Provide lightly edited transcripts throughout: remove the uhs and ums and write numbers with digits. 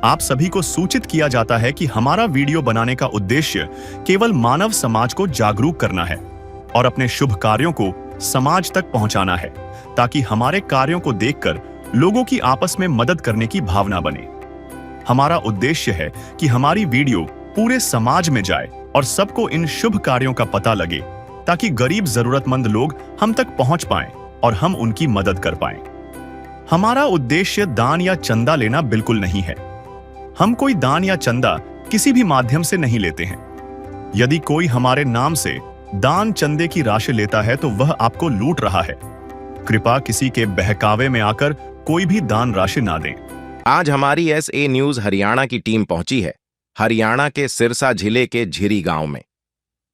आप सभी को सूचित किया जाता है कि हमारा वीडियो बनाने का उद्देश्य केवल मानव समाज को जागरूक करना है और अपने शुभ कार्यों को समाज तक पहुंचाना है, ताकि हमारे कार्यों को देखकर लोगों की आपस में मदद करने की भावना बने। हमारा उद्देश्य है कि हमारी वीडियो पूरे समाज में जाए और सबको इन शुभ कार्यों का पता लगे, ताकि गरीब जरूरतमंद लोग हम तक पहुंच पाएं और हम उनकी मदद कर पाएं। हमारा उद्देश्य दान या चंदा लेना बिल्कुल नहीं है। हम कोई दान या चंदा किसी भी माध्यम से नहीं लेते हैं। यदि कोई हमारे नाम से दान चंदे की राशि लेता है तो वह आपको लूट रहा है। कृपया किसी के बहकावे में आकर कोई भी दान राशि ना दें। आज हमारी SA न्यूज हरियाणा की टीम पहुंची है हरियाणा के सिरसा जिले के झिरी गांव में।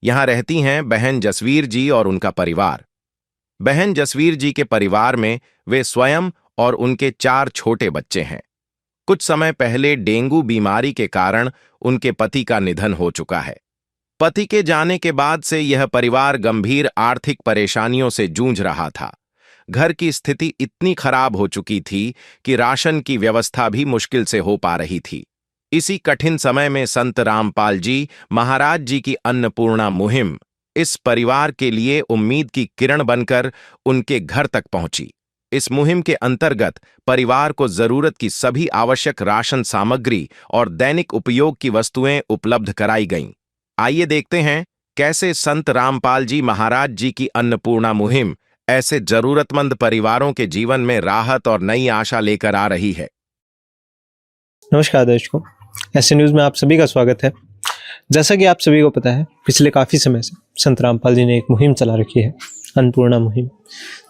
यहां रहती हैं बहन जसवीर जी और उनका परिवार। बहन जसवीर जी के परिवार में वे स्वयं और उनके 4 छोटे बच्चे हैं। कुछ समय पहले डेंगू बीमारी के कारण उनके पति का निधन हो चुका है। पति के जाने के बाद से यह परिवार गंभीर आर्थिक परेशानियों से जूझ रहा था। घर की स्थिति इतनी खराब हो चुकी थी कि राशन की व्यवस्था भी मुश्किल से हो पा रही थी। इसी कठिन समय में संत रामपाल जी महाराज जी की अन्नपूर्णा मुहिम इस परिवार के लिए उम्मीद की किरण बनकर उनके घर तक पहुंची। इस मुहिम के अंतर्गत परिवार को जरूरत की सभी आवश्यक राशन सामग्री और दैनिक उपयोग की वस्तुएं उपलब्ध कराई गईं। आइए देखते हैं कैसे संत रामपाल जी महाराज जी की अन्नपूर्णा मुहिम ऐसे जरूरतमंद परिवारों के जीवन में राहत और नई आशा लेकर आ रही है। नमस्कार दर्शकों, ऐसे न्यूज़ में आप सभी का स्वागत है। जैसा कि आप सभी को पता है, पिछले काफ़ी समय से संत रामपाल जी ने एक मुहिम चला रखी है, अन्नपूर्णा मुहिम,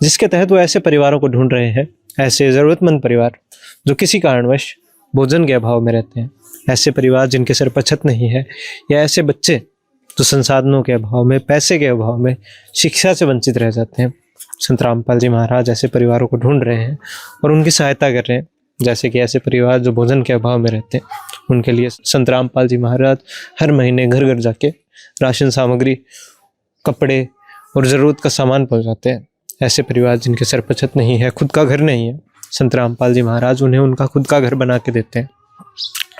जिसके तहत वो ऐसे परिवारों को ढूंढ रहे हैं, ऐसे ज़रूरतमंद परिवार जो किसी कारणवश भोजन के अभाव में रहते हैं, ऐसे परिवार जिनके सर पर छत नहीं है, या ऐसे बच्चे जो संसाधनों के अभाव में, पैसे के अभाव में शिक्षा से वंचित रह जाते हैं। संत रामपाल जी महाराज ऐसे परिवारों को ढूंढ रहे हैं और उनकी सहायता कर रहे हैं। जैसे कि ऐसे परिवार जो भोजन के अभाव में रहते हैं, उनके लिए संत रामपाल जी महाराज हर महीने घर घर जाके राशन सामग्री, कपड़े और ज़रूरत का सामान पहुंचाते हैं। ऐसे परिवार जिनके सर पर छत नहीं है, खुद का घर नहीं है, संत रामपाल जी महाराज उन्हें उनका खुद का घर बना के देते हैं।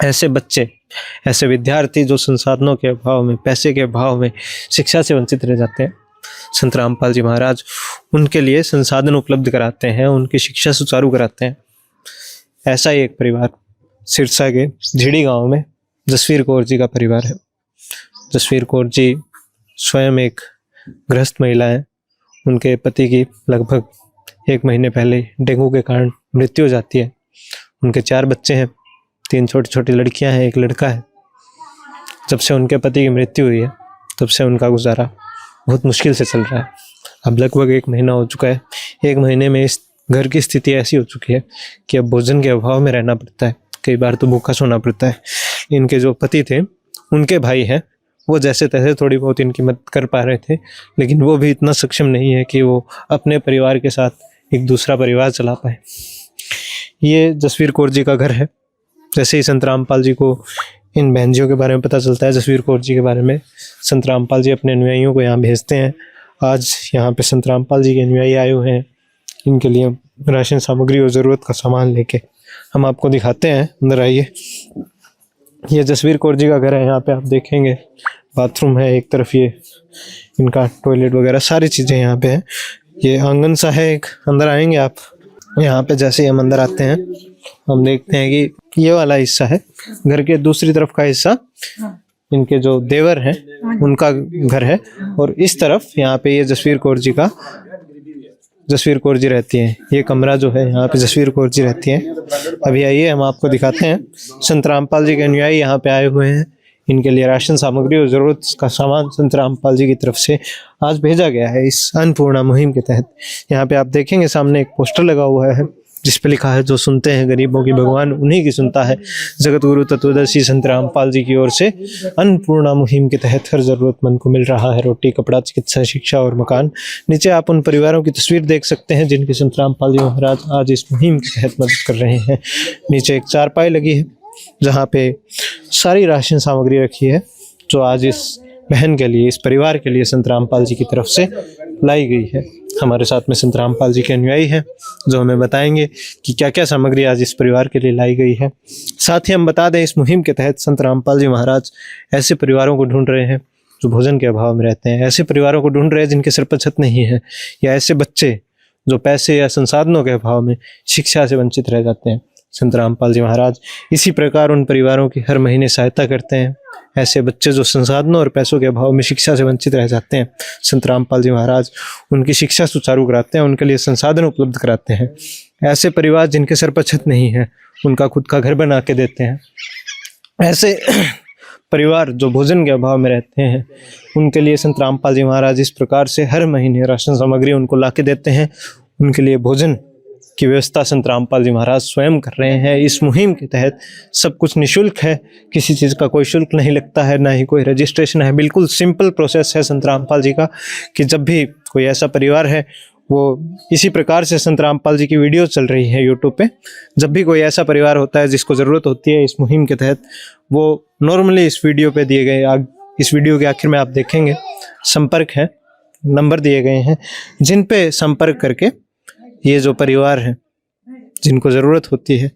ऐसे बच्चे, ऐसे विद्यार्थी जो संसाधनों के अभाव में, पैसे के अभाव में शिक्षा से वंचित रह जाते हैं, संत रामपाल जी महाराज उनके लिए संसाधन उपलब्ध कराते हैं, उनकी शिक्षा सुचारू कराते हैं। ऐसा ही एक परिवार सिरसा के झिड़ी गांव में जसवीर कौर जी का परिवार है। जसवीर कौर जी स्वयं एक गृहस्थ महिला है। उनके पति की लगभग 1 महीने पहले डेंगू के कारण मृत्यु हो जाती है। उनके 4 बच्चे हैं, 3 छोटी छोटी लड़कियां हैं, 1 लड़का है। जब से उनके पति की मृत्यु हुई है, तब से उनका गुजारा बहुत मुश्किल से चल रहा है। अब लगभग 1 महीना हो चुका है। 1 महीने में इस घर की स्थिति ऐसी हो चुकी है कि अब भोजन के अभाव में रहना पड़ता है, कई बार तो भूखा सोना पड़ता है। इनके जो पति थे, उनके भाई हैं, वो जैसे तैसे थोड़ी बहुत इनकी मदद कर पा रहे थे, लेकिन वो भी इतना सक्षम नहीं है कि वो अपने परिवार के साथ एक दूसरा परिवार चला पाए। ये जसवीर कौर जी का घर है। जैसे ही संत रामपाल जी को इन बहनजियों के बारे में पता चलता है, जसवीर कौर जी के बारे में, संत रामपाल जी अपने अनुयायियों को यहाँ भेजते हैं। आज यहाँ पे संत रामपाल जी के अनुयायी आए हुए हैं, इनके लिए राशन सामग्री और ज़रूरत का सामान लेके। हम आपको दिखाते हैं, अंदर आइए। ये जसवीर कौर जी का घर है। यहाँ पे आप देखेंगे बाथरूम है, एक तरफ ये इनका टॉयलेट वगैरह सारी चीज़ें यहाँ पे हैं। ये आंगन सा है एक, अंदर आएंगे आप। यहाँ पे जैसे ही हम अंदर आते हैं, हम देखते हैं कि ये वाला हिस्सा है घर के दूसरी तरफ का हिस्सा, इनके जो देवर हैं उनका घर है, और इस तरफ यहाँ पे ये जसवीर कौर जी रहती हैं। ये कमरा जो है, यहाँ पे जसवीर कौर जी रहती हैं। अभी आइए हम आपको दिखाते हैं। संत रामपाल जी के अनुयायी यहाँ पे आए हुए हैं। इनके लिए राशन सामग्री और ज़रूरत का सामान संत रामपाल जी की तरफ से आज भेजा गया है इस अन्नपूर्णा मुहिम के तहत। यहाँ पे आप देखेंगे सामने एक पोस्टर लगा हुआ है, जिस पे लिखा है, जो सुनते हैं गरीबों की भगवान उन्हीं की सुनता है। जगत गुरु तत्वदर्शी संत रामपाल जी की ओर से अन्नपूर्णा मुहिम के तहत हर जरूरतमंद को मिल रहा है रोटी, कपड़ा, चिकित्सा, शिक्षा और मकान। नीचे आप उन परिवारों की तस्वीर देख सकते हैं जिनकी संत रामपाल जी महाराज आज इस मुहिम के तहत मदद कर रहे हैं। नीचे एक चारपाई लगी है, जहाँ पे सारी राशन सामग्री रखी है, जो आज इस बहन के लिए, इस परिवार के लिए संत रामपाल जी की तरफ से लाई गई है। हमारे साथ में संत रामपाल जी के अनुयायी हैं जो हमें बताएंगे कि क्या क्या सामग्री आज इस परिवार के लिए लाई गई है। साथ ही हम बता दें, इस मुहिम के तहत संत रामपाल जी महाराज ऐसे परिवारों को ढूंढ रहे हैं जो भोजन के अभाव में रहते हैं, ऐसे परिवारों को ढूंढ रहे हैं जिनके सिर पर छत नहीं है, या ऐसे बच्चे जो पैसे या संसाधनों के अभाव में शिक्षा से वंचित रह जाते हैं। संत रामपाल जी महाराज इसी प्रकार उन परिवारों की हर महीने सहायता करते हैं। ऐसे बच्चे जो संसाधनों और पैसों के अभाव में शिक्षा से वंचित रह जाते हैं, संत रामपाल जी महाराज उनकी शिक्षा सुचारू कराते हैं, उनके लिए संसाधन उपलब्ध कराते हैं। ऐसे परिवार जिनके सर पर छत नहीं है, उनका खुद का घर बना के देते हैं। ऐसे परिवार जो भोजन के अभाव में रहते हैं, उनके लिए संत रामपाल जी महाराज इस प्रकार से हर महीने राशन सामग्री उनको ला के देते हैं। उनके लिए भोजन की व्यवस्था संत रामपाल जी महाराज स्वयं कर रहे हैं। इस मुहिम के तहत सब कुछ निःशुल्क है, किसी चीज़ का कोई शुल्क नहीं लगता है, ना ही कोई रजिस्ट्रेशन है। बिल्कुल सिंपल प्रोसेस है संत रामपाल जी का कि जब भी कोई ऐसा परिवार है, वो इसी प्रकार से संत रामपाल जी की वीडियो चल रही है यूट्यूब पे, जब भी कोई ऐसा परिवार होता है जिसको ज़रूरत होती है इस मुहिम के तहत, वो नॉर्मली इस वीडियो पे दिए गए, इस वीडियो के आखिर में आप देखेंगे संपर्क है, नंबर दिए गए हैं, जिन पे संपर्क करके ये जो परिवार है जिनको ज़रूरत होती है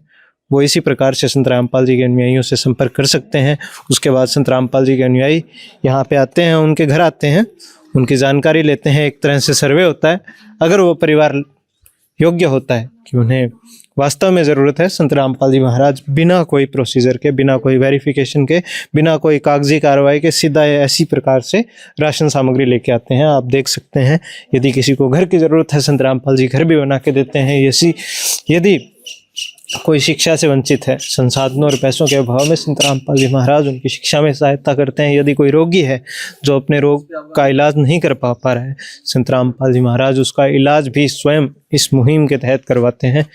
वो इसी प्रकार से संत रामपाल जी के अनुयायियों से संपर्क कर सकते हैं। उसके बाद संत रामपाल जी के अनुयायी यहाँ पे आते हैं, उनके घर आते हैं, उनकी जानकारी लेते हैं। एक तरह से सर्वे होता है। अगर वो परिवार योग्य होता है कि उन्हें वास्तव में ज़रूरत है, संत रामपाल जी महाराज बिना कोई प्रोसीजर के, बिना कोई वेरिफिकेशन के, बिना कोई कागजी कार्रवाई के सीधा ऐसी प्रकार से राशन सामग्री लेके आते हैं। आप देख सकते हैं, यदि किसी को घर की ज़रूरत है, संत रामपाल जी घर भी बना के देते हैं। यदि कोई शिक्षा से वंचित है, संसाधनों और पैसों के अभाव में, संत रामपाल जी महाराज उनकी शिक्षा में सहायता करते हैं। यदि कोई रोगी है जो अपने रोग का इलाज नहीं कर पा रहा है, संत रामपाल जी महाराज उसका इलाज भी स्वयं इस मुहिम के तहत करवाते हैं।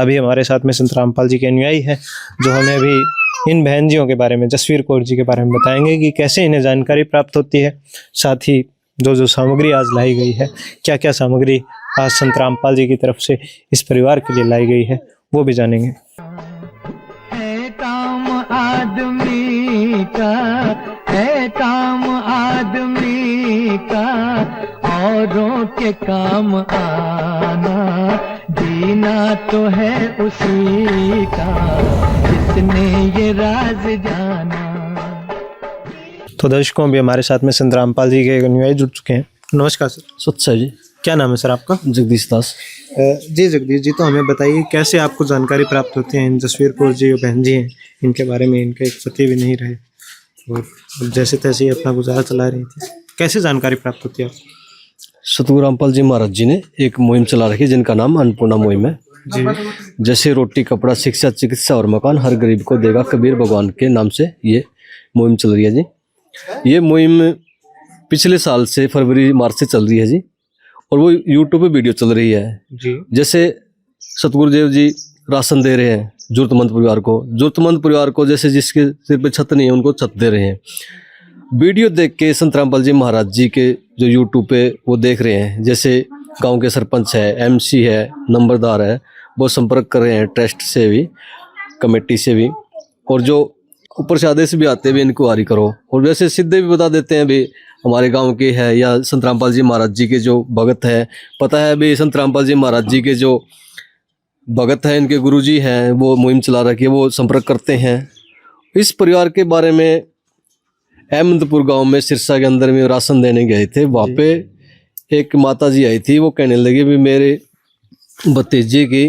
अभी हमारे साथ में संत रामपाल जी के अनुयायी है जो हमें अभी इन बहन जियों के बारे में, जसवीर कौर जी के बारे में बताएंगे कि कैसे इन्हें जानकारी प्राप्त होती है। साथ ही जो सामग्री आज लाई गई है, क्या क्या सामग्री आज संत रामपाल जी की तरफ से इस परिवार के लिए लाई गई है, वो भी जानेंगे। है काम आदमी का, है काम आदमी का, औरों के काम आना, जीना तो है उसी का जिसने ये राज जाना। तो दर्शकों, अभी हमारे साथ में संत रामपाल जी के अनुयायी जुड़ चुके हैं। नमस्कार सर। सच्चा जी, क्या नाम है सर आपका? जगदीश दास। जी जगदीश जी, तो हमें बताइए कैसे आपको जानकारी प्राप्त होती है। इन जसवीर कौर जी और बहन जी हैं, इनके बारे में, इनके एक पति भी नहीं रहे और जैसे तैसे ही अपना गुजारा चला रही थी, कैसे जानकारी प्राप्त होती है आपको? सतगुरु रामपाल जी महाराज जी ने एक मुहिम चला रखी जिनका नाम अन्नपूर्णा मुहिम है जी। जैसे रोटी, कपड़ा, शिक्षा, चिकित्सा और मकान हर गरीब को देगा कबीर भगवान के नाम से ये मुहिम चल रही है जी। ये मुहिम पिछले साल से फरवरी मार्च से चल रही है जी, और वो यूट्यूब पे वीडियो चल रही है जी। जैसे सतगुरु देव जी राशन दे रहे हैं जरूरतमंद परिवार को, जैसे जिसके सिर पे छत नहीं है उनको छत दे रहे हैं। वीडियो देख के संत रामपाल जी महाराज जी के जो यूट्यूब पे वो देख रहे हैं, जैसे गांव के सरपंच है, एमसी है, नंबरदार है, वो संपर्क कर रहे हैं ट्रस्ट से भी, कमेटी से भी, और जो ऊपर से आदेश भी आते हैं भी इंक्वायरी करो, और वैसे सीधे भी बता देते हैं भी हमारे गांव के है या संत रामपाल जी महाराज जी के जो भगत है, पता है भी संत रामपाल जी महाराज जी के जो भगत है, इनके गुरुजी हैं, वो मुहिम चला रखी है, वो संपर्क करते हैं। इस परिवार के बारे में अहमदपुर गांव में सिरसा के अंदर में राशन देने गए थे, वहाँ पे एक माता जी आई थी, वो कहने लगी भी मेरे भतीजे की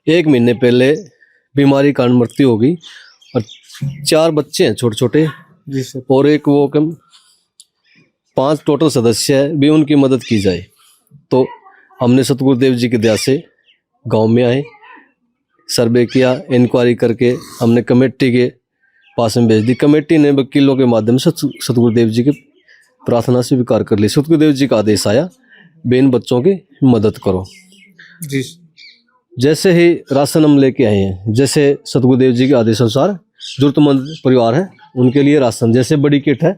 1 महीने पहले बीमारी कारण मृत्यु हो गई और 4 बच्चे हैं छोटे छोटे जी सर। और एक वो कम 5 टोटल सदस्य है, भी उनकी मदद की जाए। तो हमने सतगुरुदेव जी की दया से गांव में आए, सर्वे किया, इंक्वायरी करके हमने कमेटी के पास में भेज दी। कमेटी ने वकीलों के माध्यम से सतगुरुदेव जी की प्रार्थना स्वीकार कर ली। सतगुरुदेव जी का आदेश आया, बेन बच्चों की मदद करो जी। जैसे ही राशन हम लेके आए हैं, जैसे सतगुरुदेव जी के आदेश अनुसार जरूरतमंद परिवार है उनके लिए राशन, जैसे बड़ी किट है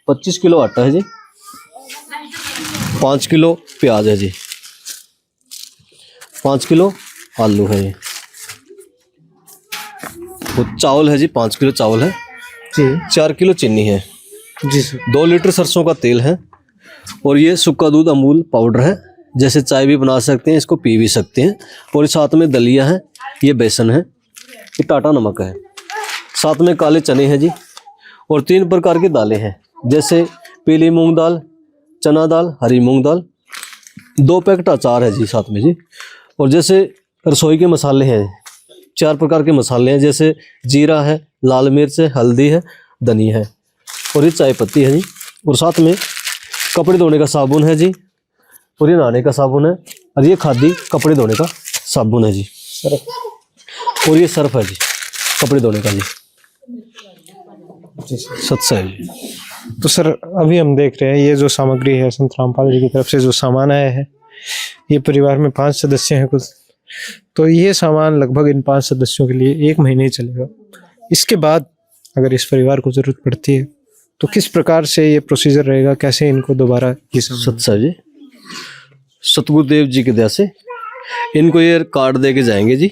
25 किलो आटा है जी, 5 किलो प्याज है जी, 5 किलो आलू है जी, वो चावल है जी 5 किलो चावल है जी। 4 किलो चीनी है जी सर। 2 लीटर सरसों का तेल है, और ये सूखा दूध अमूल पाउडर है, जैसे चाय भी बना सकते हैं, इसको पी भी सकते हैं। और साथ में दलिया है, ये बेसन है, ये टाटा नमक है, साथ में काले चने हैं जी। और 3 प्रकार की दालें हैं, जैसे पीली मूंग दाल, चना दाल, हरी मूंग दाल। 2 पैकेट अचार है जी साथ में जी। और जैसे रसोई के मसाले हैं, 4 प्रकार के मसाले हैं, जैसे जीरा है, लाल मिर्च है, हल्दी है, धनिया है, और ये चाय पत्ती है जी। और साथ में कपड़े धोने का साबुन है जी, और ये नहाने का साबुन है, और ये खादी कपड़े धोने का साबुन है जी, और ये सर्फ है जी कपड़े धोने का जी। सत्य है जी। तो सर अभी हम देख रहे हैं ये जो सामग्री है संत रामपाल जी की तरफ से जो सामान आया है, ये परिवार में 5 सदस्य हैं कुल। तो ये सामान लगभग इन 5 सदस्यों के लिए 1 महीने ही चलेगा। इसके बाद अगर इस परिवार को जरूरत पड़ती है तो किस प्रकार से ये प्रोसीजर रहेगा, कैसे इनको दोबारा ये सामान? सत्य जी, सतगुरुदेव जी की दया से इनको ये कार्ड दे के जाएंगे जी।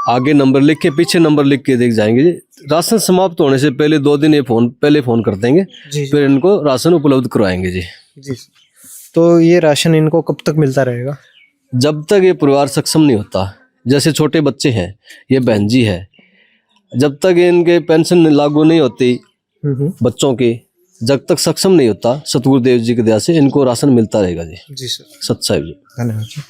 आगे नंबर लिख के, पीछे नंबर लिख के दे के जाएंगे जी। राशन समाप्त होने से पहले 2 दिन ये फोन कर देंगे, फिर इनको राशन उपलब्ध करवाएंगे जी। जी। तो ये राशन इनको कब तक मिलता रहेगा? जब तक ये परिवार सक्षम नहीं होता। जैसे छोटे बच्चे हैं, ये बहन जी है, जब तक इनके पेंशन लागू नहीं होती बच्चों की, जब तक सक्षम नहीं होता, सतगुरुदेव जी की दया से इनको राशन मिलता रहेगा जी। जी सर, सत साहिब जी। धन्यवाद जी।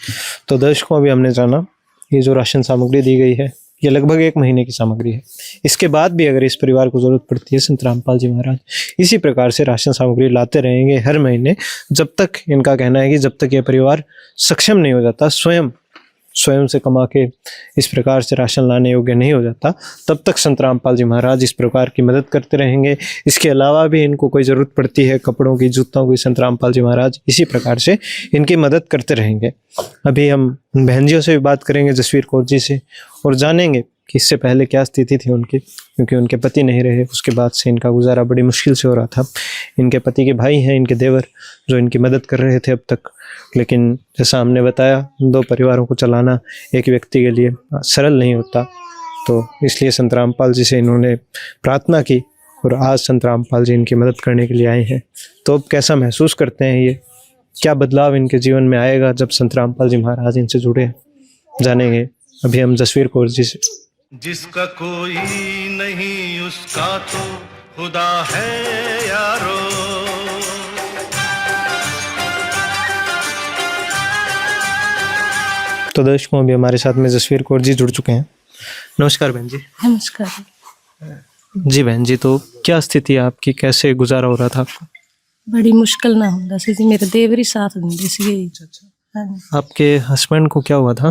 तो दर्शकों अभी हमने जाना ये जो राशन सामग्री दी गई है ये लगभग 1 महीने की सामग्री है। इसके बाद भी अगर इस परिवार को जरूरत पड़ती है, संत रामपाल जी महाराज इसी प्रकार से राशन सामग्री लाते रहेंगे हर महीने, जब तक, इनका कहना है कि जब तक ये परिवार सक्षम नहीं हो जाता, स्वयं से कमा के इस प्रकार से राशन लाने योग्य नहीं हो जाता, तब तक संत रामपाल जी महाराज इस प्रकार की मदद करते रहेंगे। इसके अलावा भी इनको कोई ज़रूरत पड़ती है कपड़ों की, जूतों की, संत रामपाल जी महाराज इसी प्रकार से इनकी मदद करते रहेंगे। अभी हम बहन से भी बात करेंगे, जसवीर कौर जी से, और जानेंगे कि इससे पहले क्या स्थिति थी उनकी, क्योंकि उनके पति नहीं रहे, उसके बाद से इनका गुजारा बड़ी मुश्किल से हो रहा था। इनके पति के भाई हैं, इनके देवर, जो इनकी मदद कर रहे थे अब तक, लेकिन जैसा हमने बताया 2 परिवारों को चलाना एक व्यक्ति के लिए सरल नहीं होता। तो इसलिए संत रामपाल जी से इन्होंने प्रार्थना की और आज संत रामपाल जी इनकी मदद करने के लिए आए हैं। तो अब कैसा महसूस करते हैं ये, क्या बदलाव इनके जीवन में आएगा जब संत रामपाल जी महाराज इनसे जुड़े, जानेंगे अभी हम जसवीर कौर जी से। जिसका कोई नहीं उसका तो खुदा है यारो। तो दर्शकों अभी हमारे साथ में जसवीर कौर जी जुड़ चुके हैं। नमस्कार बहन जी। नमस्कार जी बहन जी, तो क्या स्थिति है आपकी, कैसे गुजारा हो रहा था आपका? बड़ी मुश्किल ना ਹੁੰਦਾ ਸੀ ਜੀ, ਮੇਰੇ ਦੇਵਰ ਹੀ ਸਾਥ ਦਿੰਦੇ ਸੀਗੇ ਜੀ। ਹਾਂਜੀ, आपके हस्बैंड को क्या हुआ था?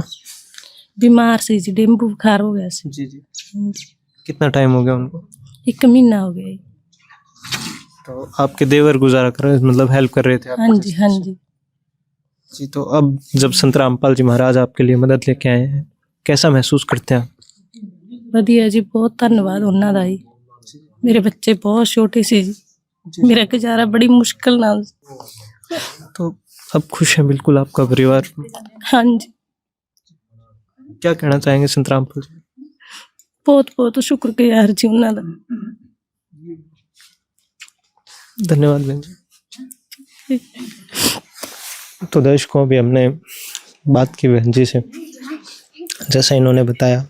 बीमार ਸੀ ਜੀ, डेंगू बुखार हो गया ਸੀ। जी जी। ਹਾਂਜੀ, कितना टाइम हो गया उनको? 1 महीना हो गया जी। तो आपके देवर गुजारा कर रहे, मतलब हेल्प कर रहे थे आपको? ਹਾਂਜੀ ਹਾਂਜੀ। जी। तो अब जब संत रामपाल जी महाराज आपके लिए मदद लेके आए हैं, कैसा महसूस करते हैं आप? ਵਧੀਆ ਜੀ, ਬਹੁਤ ਧੰਨਵਾਦ ਉਹਨਾਂ ਦਾ ਜੀ। ਮੇਰੇ ਬੱਚੇ ਬਹੁਤ ਛੋਟੇ ਸੀ ਜੀ, मेरा गुजारा बड़ी मुश्किल नाल। तो अब खुश हैं बिल्कुल आपका परिवार? हाँ जी, क्या कहना चाहेंगे संत रामपाल जी? बहुत बहुत शुक्रगुजार जी उन्हां दा। धन्यवाद बहन जी। तो दर्शकों भी हमने बात की बहन जी से, जैसा इन्होंने बताया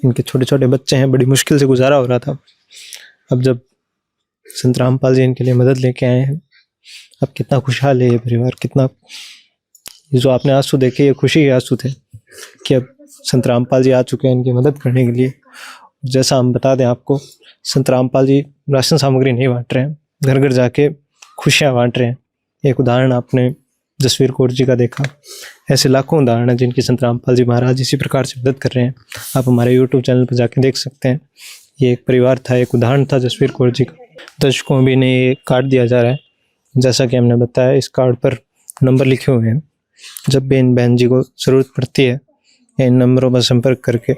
इनके छोटे छोटे बच्चे हैं, बड़ी मुश्किल से गुजारा हो रहा था। अब जब संत रामपाल जी इनके लिए मदद लेके आए हैं, अब कितना खुशहाल है ये परिवार, कितना, ये जो आपने आंसू देखे ये खुशी के आंसू थे कि अब संत रामपाल जी आ चुके हैं इनकी मदद करने के लिए। जैसा हम बता दें आपको, संत रामपाल जी राशन सामग्री नहीं बांट रहे हैं, घर घर जाके खुशियाँ बांट रहे हैं। एक उदाहरण आपने जसवीर कौर जी का देखा, ऐसे लाखों उदाहरण हैं जिनकी संत रामपाल जी महाराज इसी प्रकार से मदद कर रहे हैं। आप हमारे यूट्यूब चैनल पर जाके देख सकते हैं। ये एक परिवार था, एक उदाहरण था जसवीर कौर जी का। दर्शकों भी इन्हें ये कार्ड दिया जा रहा है, जैसा कि हमने बताया इस कार्ड पर नंबर लिखे हुए हैं। जब भी इन बहन जी को ज़रूरत पड़ती है, इन नंबरों पर संपर्क करके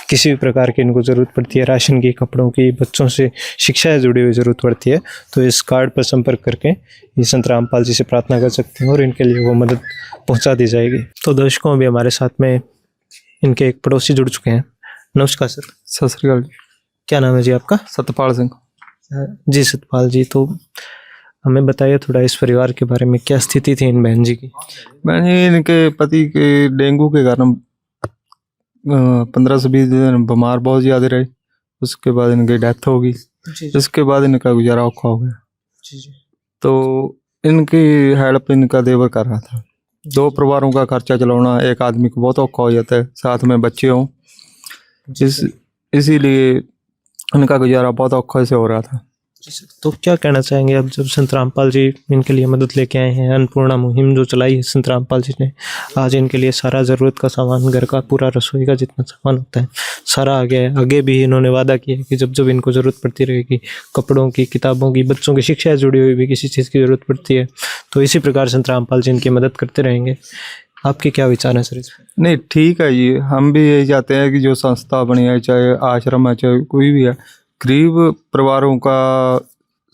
किसी भी प्रकार की इनको ज़रूरत पड़ती है, राशन की, कपड़ों की, बच्चों से शिक्षा से जुड़ी हुई ज़रूरत पड़ती है, तो इस कार्ड पर संपर्क करके ये संत रामपाल जी से प्रार्थना कर सकते हैं और इनके लिए वो मदद पहुंचा दी जाएगी। तो दर्शकों भी हमारे साथ में इनके एक पड़ोसी जुड़ चुके हैं। नमस्कार सर। सत श्री अकाल जी। क्या नाम है जी आपका? सतपाल सिंह। जी सतपाल जी, तो हमें बताइए थोड़ा इस परिवार के बारे में, क्या स्थिति थी इन बहन जी की? मैंने इनके पति के डेंगू के कारण 15 से 20 दिन बीमार बहुत ज़्यादा रहे। उसके बाद इनकी डेथ हो गई। इसके बाद इनका गुजारा औखा हो गया। तो इनकी हेल्प इनका देवर कर रहा था। 2 परिवारों का खर्चा चलाना एक आदमी को बहुत औखा हो जाता है, साथ में बच्चे हों, इसीलिए इनका गुजारा बहुत औखा से हो रहा था। तो क्या कहना चाहेंगे अब जब संत रामपाल जी इनके लिए मदद लेके आए हैं? अन्नपूर्णा मुहिम जो चलाई है संत रामपाल जी ने, आज इनके लिए सारा ज़रूरत का सामान, घर का पूरा रसोई का जितना सामान होता है सारा आ गया है। आगे भी इन्होंने वादा किया है कि जब जब इनको ज़रूरत पड़ती रहेगी, कपड़ों की, किताबों की, बच्चों की शिक्षा जुड़ी हुई भी किसी चीज़ की ज़रूरत पड़ती है तो इसी प्रकार संत रामपाल जी इनकी मदद करते रहेंगे। आपके क्या विचार हैं सर इस पर? नहीं, ठीक है जी, हम भी यही चाहते हैं कि जो संस्था बनी है, चाहे आश्रम है, चाहे कोई भी है, गरीब परिवारों का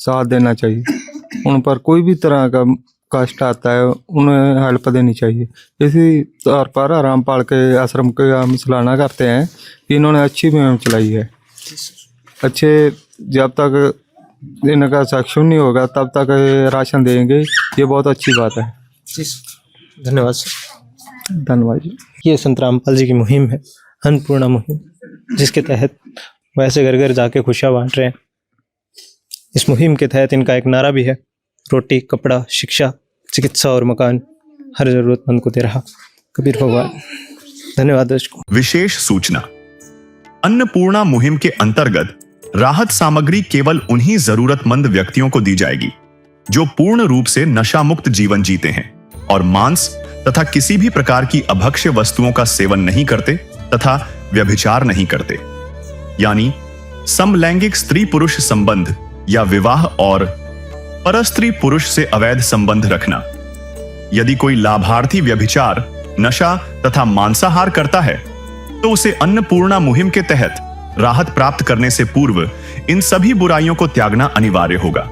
साथ देना चाहिए। उन पर कोई भी तरह का कष्ट आता है, उन्हें हेल्प देनी चाहिए। इसी तौर पर रामपाल के आश्रम के हम सराहना करते हैं कि इन्होंने अच्छी मुहिम चलाई है। अच्छे, जब तक इनका सक्षम नहीं होगा तब तक राशन देंगे, ये बहुत अच्छी बात है। धन्यवाद सर। धन्यवाद जी। ये संत रामपाल जी की मुहिम है, अन्नपूर्णा मुहिम, जिसके तहत वैसे घर घर जाके खुशियाँ बांट रहे हैं। इस मुहिम के तहत इनका एक नारा भी है, रोटी, कपड़ा, शिक्षा, चिकित्सा और मकान हर जरूरतमंद को दे रहा कबीर भगवान। धन्यवाद दर्शकों। विशेष सूचना, अन्नपूर्णा मुहिम के अंतर्गत राहत सामग्री केवल उन्हीं जरूरतमंद व्यक्तियों को दी जाएगी जो पूर्ण रूप से नशा मुक्त जीवन जीते हैं और मांस तथा किसी भी प्रकार की अभक्ष्य वस्तुओं का सेवन नहीं करते तथा व्यभिचार नहीं करते, यानी समलैंगिक स्त्री पुरुष संबंध या विवाह और परस्त्री पुरुष से अवैध संबंध रखना। यदि कोई लाभार्थी व्यभिचार, नशा तथा मांसाहार करता है तो उसे अन्नपूर्णा मुहिम के तहत राहत प्राप्त करने से पूर्व इन सभी बुराइयों को त्यागना अनिवार्य होगा।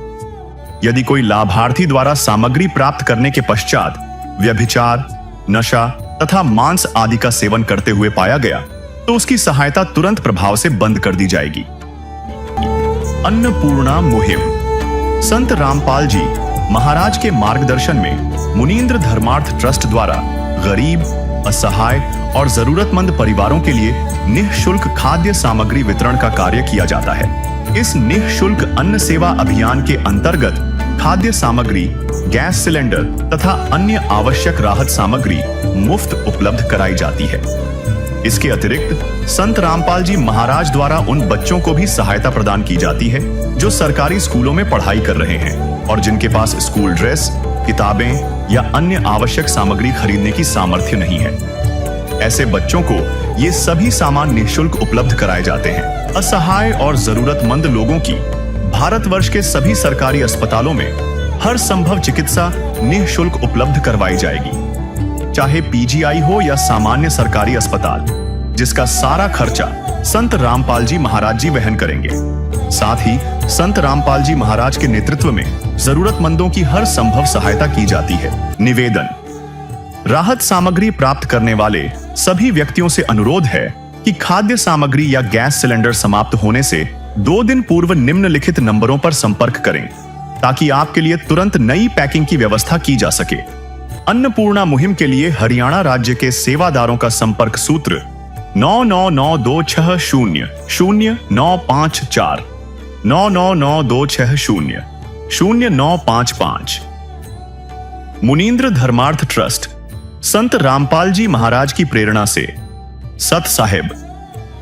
यदि कोई लाभार्थी द्वारा सामग्री प्राप्त करने के पश्चात व्यभिचार, नशा तथा मांस आदि का सेवन करते हुए पाया गया तो उसकी सहायता तुरंत प्रभाव से बंद कर दी जाएगी। अन्नपूर्णा मुहिम संत रामपाल जी महाराज के मार्गदर्शन में मुनींद्र धर्मार्थ ट्रस्ट द्वारा गरीब, असहाय और जरूरतमंद परिवारों के लिए निःशुल्क खाद्य सामग्री वितरण का कार्य किया जाता है। इस निःशुल्क अन्न सेवा अभियान के अंतर्गत खाद्य सामग्री, गैस सिलेंडर तथा अन्य आवश्यक राहत सामग्री मुफ्त उपलब्ध कराई जाती है। इसके अतिरिक्त संत रामपाल जी महाराज द्वारा उन बच्चों को भी सहायता प्रदान की जाती है जो सरकारी स्कूलों में पढ़ाई कर रहे हैं और जिनके पास स्कूल ड्रेस, किताबें या अन्य आवश्यक सामग्री खरीदने की सामर्थ्य नहीं है। ऐसे बच्चों को ये सभी सामान निःशुल्क उपलब्ध कराए जाते हैं। असहाय और जरूरतमंद लोगों की भारतवर्ष के सभी सरकारी अस्पतालों में हर संभव चिकित्सा निःशुल्क उपलब्ध करवाई जाएगी, चाहे पीजीआई हो या सामान्य सरकारी अस्पताल, जिसका सारा खर्चा संत रामपाल जी महाराज जी वहन करेंगे। साथ ही संत रामपाल जी महाराज के नेतृत्व में जरूरतमंदों की हर संभव सहायता की जाती है। निवेदन, राहत सामग्री प्राप्त करने वाले सभी व्यक्तियों से अनुरोध है कि खाद्य सामग्री या गैस सिलेंडर समाप्त होने से 2 दिन पूर्व निम्नलिखित नंबरों पर संपर्क करें ताकि आपके लिए तुरंत नई पैकिंग की व्यवस्था की जा सके। अन्नपूर्णा मुहिम के लिए हरियाणा राज्य के सेवादारों का संपर्क सूत्र 9992600954 9992600955। मुनींद्र धर्मार्थ ट्रस्ट संत रामपाल जी महाराज की प्रेरणा से सत साहिब